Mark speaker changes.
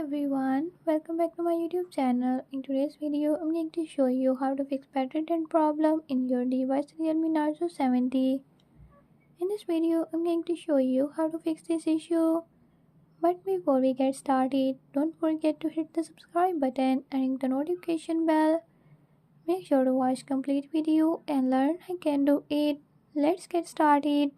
Speaker 1: everyone, welcome back to my YouTube channel. In today's video, I'm going to show you how to fix battery dead problem in your device Realme Narzo 70. In this video, I'm going to show you how to fix this issue. But before we get started, don't forget to hit the subscribe button and ring the notification bell. Make sure to watch complete video and learn I can do it. Let's get started.